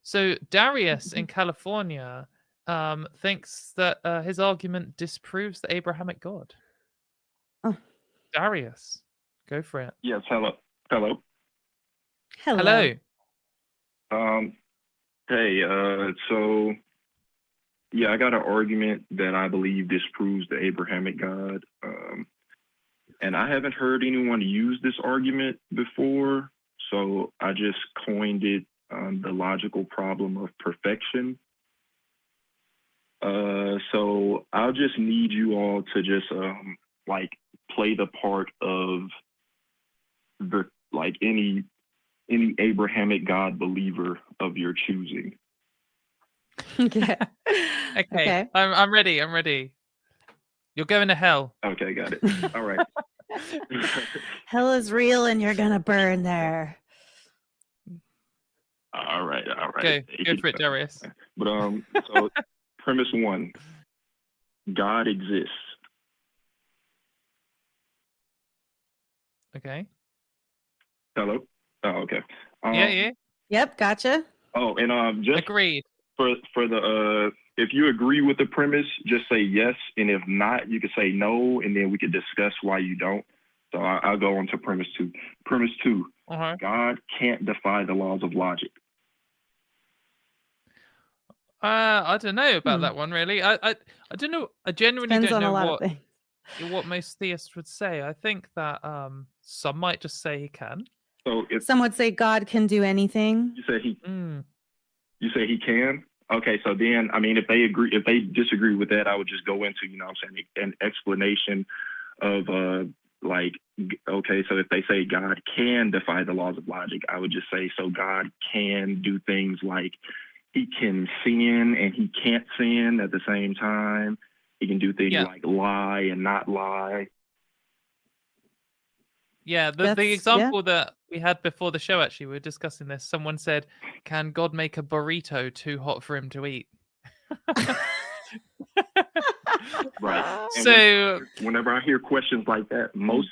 So Darius in California thinks that his argument disproves the Abrahamic God. Oh. Darius, go for it. Yes, hello. Hello. Hello. Hey, so yeah, I got an argument that I believe disproves the Abrahamic God. And I haven't heard anyone use this argument before, so I just coined it the logical problem of perfection. So I'll just need you all to just like play the part of the like any Abrahamic God believer of your choosing. Okay. Okay. I'm ready. I'm ready. You're going to hell. Okay, got it. All right. Hell is real and you're gonna burn there. All right. Go for it, Darius. But so premise one, God exists. Okay. Hello? Oh, okay. Yeah. Yep, gotcha. Oh, and just agreed. For the if you agree with the premise, just say yes, and if not, you can say no, and then we can discuss why you don't. So I'll go on to premise two. Premise two, God can't defy the laws of logic. I don't know about that one, really. I don't know. I genuinely Depends don't on a know lot of things. what most theists would say. I think that some might just say he can. So some would say God can do anything. You say he. You say he can. Okay, so then I mean, if they disagree with that, I would just go into what I'm saying, an explanation of like, okay, so if they say God can defy the laws of logic, I would just say, so God can do things like he can sin and he can't sin at the same time. He can do things like lie and not lie. Yeah, the example that we had before the show, actually, we were discussing this. Someone said, can God make a burrito too hot for him to eat? Right. So whenever I hear questions like that, most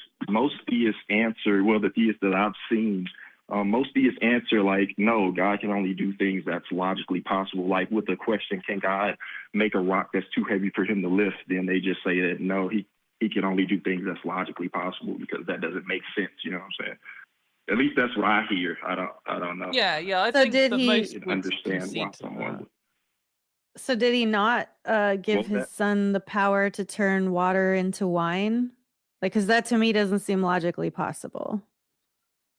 theists answer, well, the theists that I've seen, most theists answer like, no, God can only do things that's logically possible. Like with the question, can God make a rock that's too heavy for him to lift? Then they just say that no, he can only do things that's logically possible because that doesn't make sense. You know what I'm saying? At least that's what I hear. I don't know. Yeah. I think did that he most would understand why concede someone would. So did he not give his son the power to turn water into wine? Like, because that to me doesn't seem logically possible.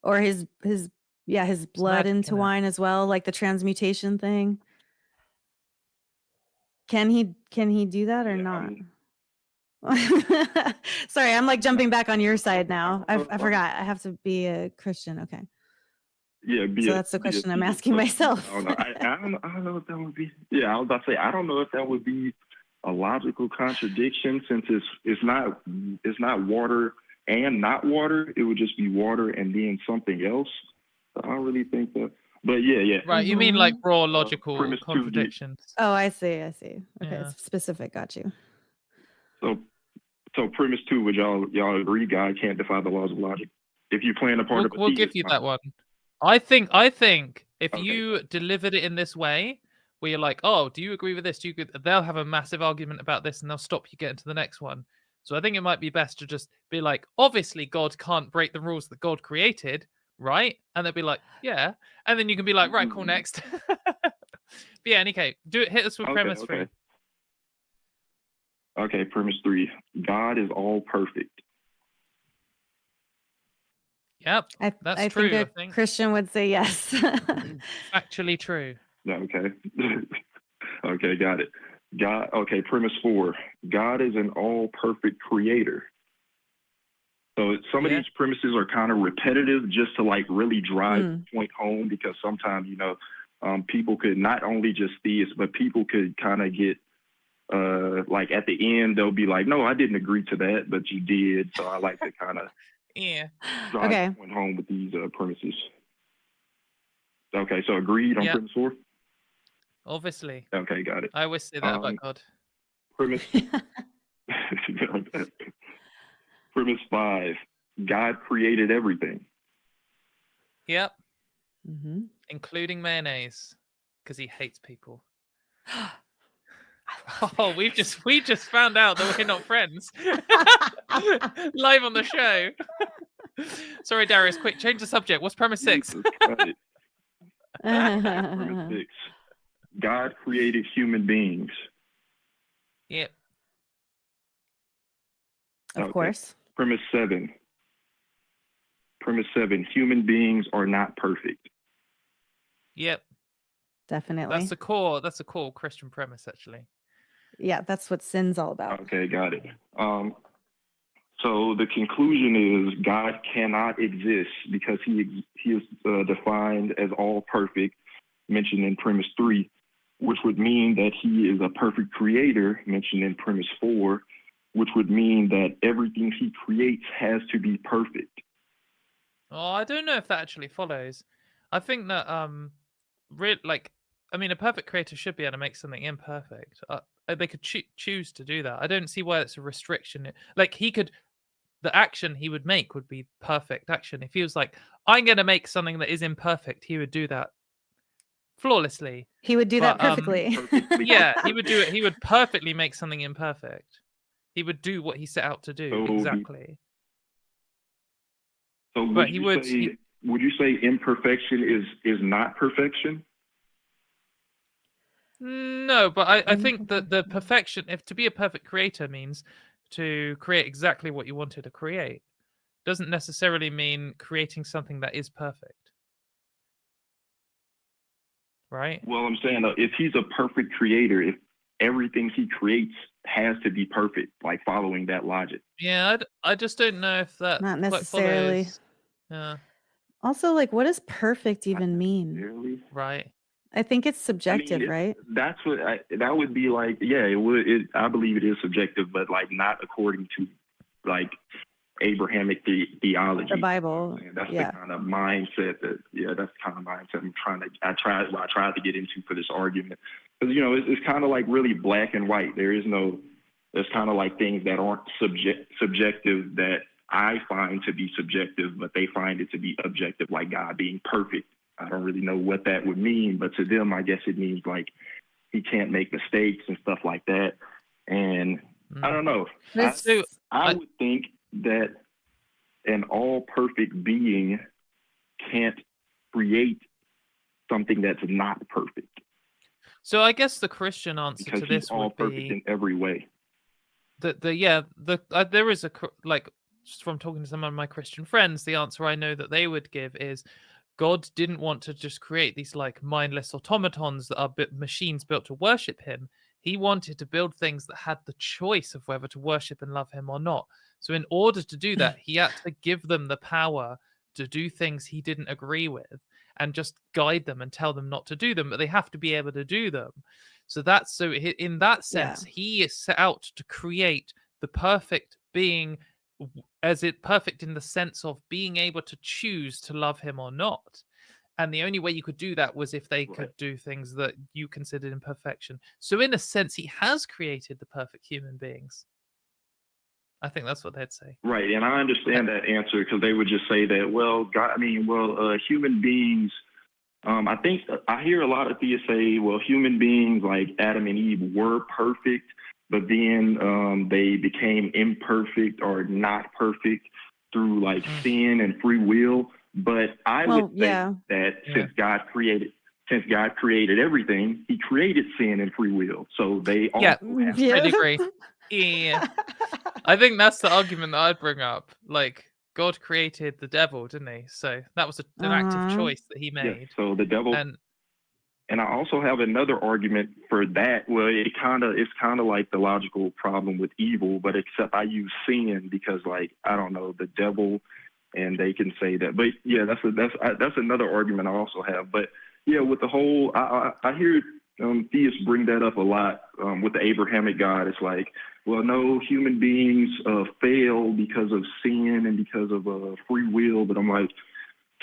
Or his blood into wine as well, like the transmutation thing. Can he do that or not? Sorry, I'm like jumping back on your side now. I forgot. I have to be a Christian. Okay. Yeah, so that's the question I'm asking myself. I don't know if that would be. Yeah, I was about to say I don't know if that would be a logical contradiction since it's not water and not water. It would just be water and then something else. So I don't really think that. But yeah. Right, you mean like raw logical contradictions? Oh, I see. Okay, it's specific. Got you. So premise two, would y'all agree God can't defy the laws of logic? If you plan a part of a we'll give you that one. I think if you delivered it in this way, where you're like, oh, do you agree with this? They'll have a massive argument about this and they'll stop you getting to the next one. So I think it might be best to just be like, obviously God can't break the rules that God created, right? And they'll be like, yeah. And then you can be like, right, cool, next. But yeah, okay, hit us with premise three. Okay, premise three. God is all perfect. Yep, that's true. I think Christian would say yes. Actually true. Okay. Okay, got it. Premise four. God is an all perfect creator. So some of these premises are kind of repetitive just to like really drive the point home because sometimes, people could not only just theists, but people could kind of get like at the end, they'll be like, no, I didn't agree to that, but you did. So I like to kind of drive the point home with these premises. Okay, so agreed on premise four? Obviously. Okay, got it. I always say that about God. Premise premise five. God created everything. Yep. Including mayonnaise. because he hates people. Oh, we just found out that we're not friends. Live on the show. Sorry, Darius, quick, change the subject. What's premise 6? Jesus Christ. Premise 6. God created human beings. Yep. Of course. Premise 7. Human beings are not perfect. Yep. Definitely. That's a core Christian premise, actually. Yeah, that's what sin's all about. Okay, got it. So the conclusion is God cannot exist because he is defined as all perfect, mentioned in premise 3, which would mean that he is a perfect creator, mentioned in premise 4, which would mean that everything he creates has to be perfect. Oh, I don't know if that actually follows. I think that a perfect creator should be able to make something imperfect. They could choose to do that. I don't see why it's a restriction. Like the action he would make would be perfect action. If he was like, I'm going to make something that is imperfect, he would do that flawlessly. He would do that perfectly. Yeah, he would do it. He would perfectly make something imperfect. He would do what he set out to do exactly. So would you say imperfection is not perfection? No, but I think that the perfection, if to be a perfect creator means to create exactly what you wanted to create, doesn't necessarily mean creating something that is perfect. Right? Well, I'm saying if he's a perfect creator, if everything he creates has to be perfect, like following that logic. Yeah, I just don't know if that not necessarily. Follows. Yeah. Also, like, what does perfect even mean? Right. I think it's subjective, right? That's what that would be like. Yeah, it would. I believe it is subjective, but like not according to like Abrahamic theology. The Bible. That's the kind of mindset I tried to get into for this argument. Because it's kind of like really black and white. There's kind of like things that aren't subjective that I find to be subjective, but they find it to be objective, like God being perfect. I don't really know what that would mean, but to them, I guess it means like he can't make mistakes and stuff like that. And I don't know. I would think that an all perfect being can't create something that's not perfect. So I guess the Christian answer because to this he's all would perfect be in every way. There is just from talking to some of my Christian friends, the answer I know that they would give is God didn't want to just create these like mindless automatons that are machines built to worship him. He wanted to build things that had the choice of whether to worship and love him or not. So in order to do that, he had to give them the power to do things he didn't agree with and just guide them and tell them not to do them, but they have to be able to do them. So in that sense, he is set out to create the perfect being, perfect in the sense of being able to choose to love him or not. And the only way you could do that was if they could do things that you considered imperfection. So in a sense, he has created the perfect human beings. I think that's what they'd say. Right, and I understand that answer because they would just say that, human beings, I think I hear a lot of theists say, well, human beings like Adam and Eve were perfect, but then they became imperfect or not perfect through like sin and free will. But I would say that since God created everything, he created sin and free will. So they also have I agree. Yeah. I think that's the argument that I'd bring up. Like, God created the devil, didn't he? So that was an active choice that he made. Yeah, so the devil. And I also have another argument for that. Well, it's kind of like the logical problem with evil, but except I use sin because, like, I don't know, the devil, and they can say that. But yeah, that's another argument I also have. But yeah, with the whole, I hear theists bring that up a lot with the Abrahamic God. It's like, well, no, human beings fail because of sin and because of free will. But I'm like,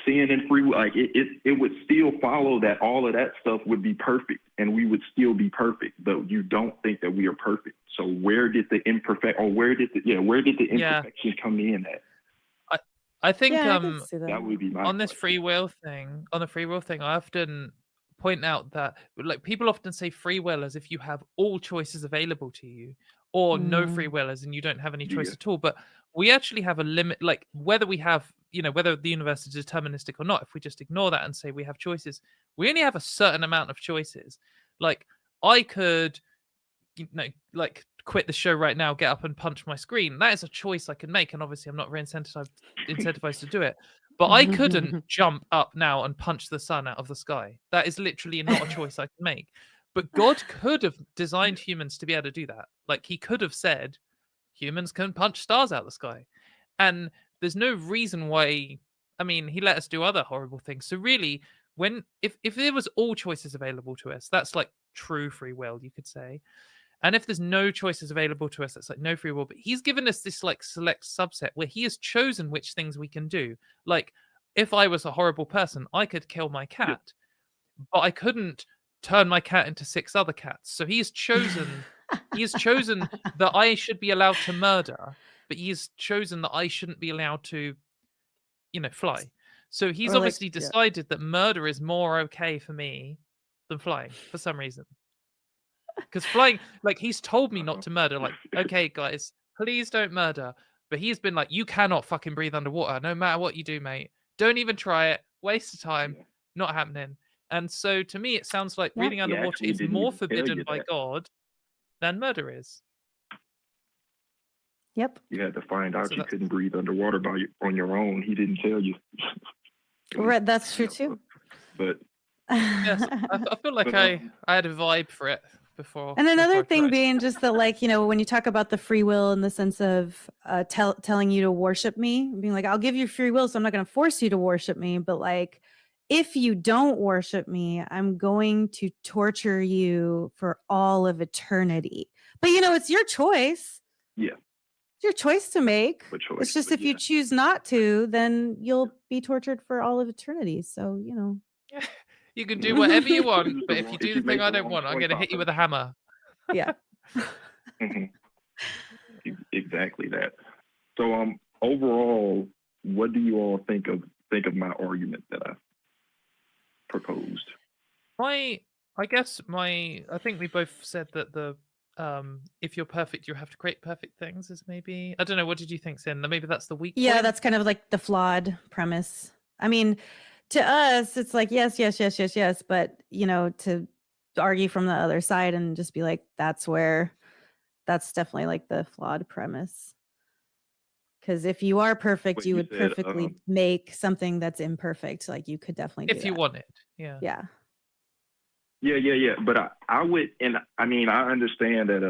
sin and free will, like it would still follow that all of that stuff would be perfect and we would still be perfect. But you don't think that we are perfect. So where did the imperfection come in at? I think I can see that. That would be my on the question. free will thing, I often point out that like people often say free will as if you have all choices available to you, or no free will as in you don't have any choice Yeah. at all. But we actually have a limit, like whether we have, whether the universe is deterministic or not, if we just ignore that and say we have choices, we only have a certain amount of choices. Like I could, like quit the show right now, get up and punch my screen. That is a choice I can make. And obviously I'm not very incentivized to do it. But I couldn't jump up now and punch the sun out of the sky. That is literally not a choice I can make. But God could have designed humans to be able to do that. Like he could have said, humans can punch stars out of the sky. And there's no reason why. I mean, he let us do other horrible things. So really, if there was all choices available to us, that's like true free will, you could say. And if there's no choices available to us, that's like no free will. But he's given us this like select subset where he has chosen which things we can do. Like if I was a horrible person, I could kill my cat, but I couldn't turn my cat into 6 other cats. So he has chosen that I should be allowed to murder, but he's chosen that I shouldn't be allowed to, fly. So he's Or, like, obviously yeah. decided that murder is more okay for me than flying for some reason. Because flying, like he's told me not to murder. Like, okay, guys, please don't murder. But he's been like, you cannot fucking breathe underwater, no matter what you do, mate. Don't even try it. Waste of time. Yeah. Not happening. And so to me, it sounds like Yeah. breathing He underwater actually is didn't more even tell forbidden you by that. God than murder is. Yep. You had to find out So you that's- couldn't breathe underwater on your own. He didn't tell you. Right, that's true too. But Yes, I feel like But, I had a vibe for it before. And another before I thing tried. being just that, like, when you talk about the free will in the sense of telling you to worship me, being like, I'll give you free will, so I'm not going to force you to worship me. But like, if you don't worship me, I'm going to torture you for all of eternity. But it's your choice. yeah, It's your choice to make. for choice. It's just but if you yeah. choose not to, then you'll be tortured for all of eternity. So, You can do whatever you want, It's but the if wrong- you if do you the thing make I the don't wrong want, I'm choice, going to I'll hit you with a hurt hammer. yeah. Mhm. Exactly that. So overall, what do you all think of my argument that I proposed? I think we both said that the if you're perfect, you have to create perfect things. Is maybe, I don't know. What did you think, Sin? Maybe that's the weak Yeah, point. that's kind of like the flawed premise. I mean, to us, it's like, yes, yes, yes, yes, yes. But, to argue from the other side and just be like, that's definitely like the flawed premise. Because if you are perfect, What you you would said, perfectly make something that's imperfect. Like you could definitely do If you that. want it, yeah. Yeah. Yeah. But I would, and I mean, I understand that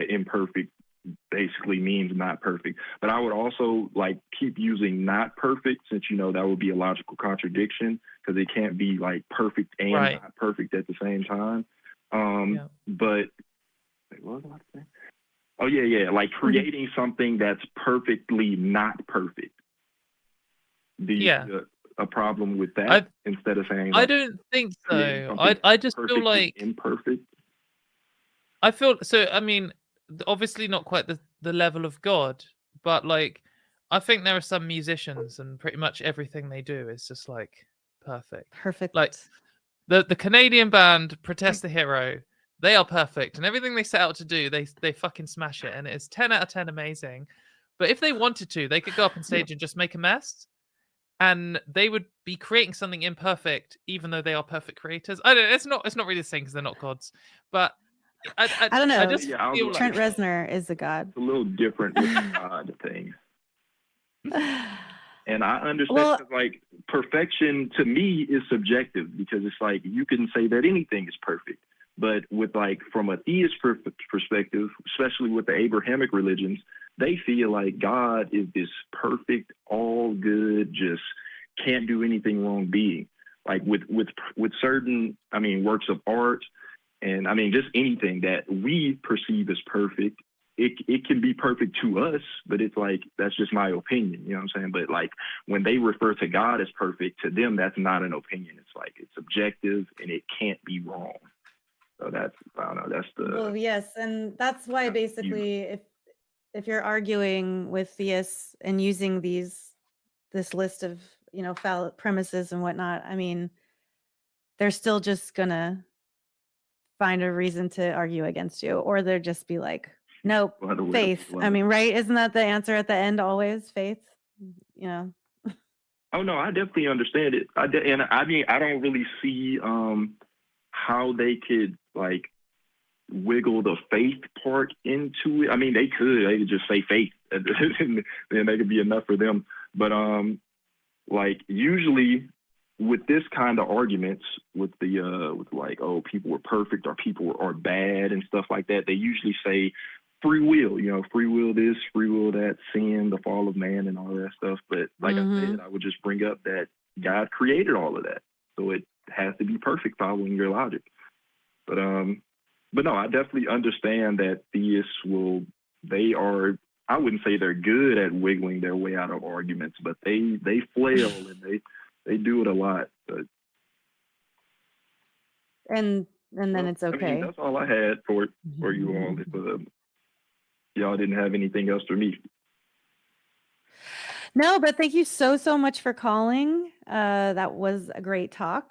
imperfect basically means not perfect, but I would also like keep using not perfect, since that would be a logical contradiction, because it can't be like perfect and Right. not perfect at the same time. Yeah. But wait, what was I about to say? Oh yeah, like creating something that's perfectly not perfect. Do you see a problem with that? Instead of saying, I like, don't think creating so. something I just feel perfectly like imperfect. I feel so. I mean, obviously not quite the level of God, but like I think there are some musicians, and pretty much everything they do is just like perfect. Perfect. Like the Canadian band Protest the Hero, they are perfect, and everything they set out to do, they fucking smash it, and it's 10 out of 10 amazing. But if they wanted to, they could go up on stage and just make a mess, and they would be creating something imperfect, even though they are perfect creators. I don't. It's not really the same because they're not gods, but I don't know. I just Yeah, feel Trent like Reznor is a god. it's a little different with the God thing. And I understand, Well, 'cause, like, perfection to me is subjective, because it's like you can say that anything is perfect. But with, like, from a theist perspective, especially with the Abrahamic religions, they feel like God is this perfect, all good, just can't do anything wrong being. Like with certain, I mean, works of art, and I mean, just anything that we perceive as perfect, it can be perfect to us, but it's like, that's just my opinion, you know what I'm saying? But like when they refer to God as perfect, to them, that's not an opinion. It's like, it's subjective and it can't be wrong. So that's, I don't know, that's the... Well, yes, and that's why basically if you're arguing with theists and using this list of, false premises and whatnot, I mean, they're still just gonna find a reason to argue against you, or they'll just be like, nope, We'll have to wait faith. up. I mean, right? Isn't that the answer at the end always? Faith? You know? Oh no, I definitely understand it. And I mean, I don't really see how they could like wiggle the faith part into it. I mean, they could just say faith, and then they could be enough for them. But like usually with this kind of arguments, with the with like, oh, people were perfect or people are bad and stuff like that, they usually say free will, you know, free will this, free will that, sin, the fall of man, and all that stuff. But like I said, I would just bring up that God created all of that, so it has to be perfect following your logic. But no, I definitely understand that theists they are, I wouldn't say they're good at wiggling their way out of arguments, but they flail and they do it a lot. But And then it's okay. I mean, that's all I had for you all. If y'all didn't have anything else for me. No, but thank you so much for calling. That was a great talk.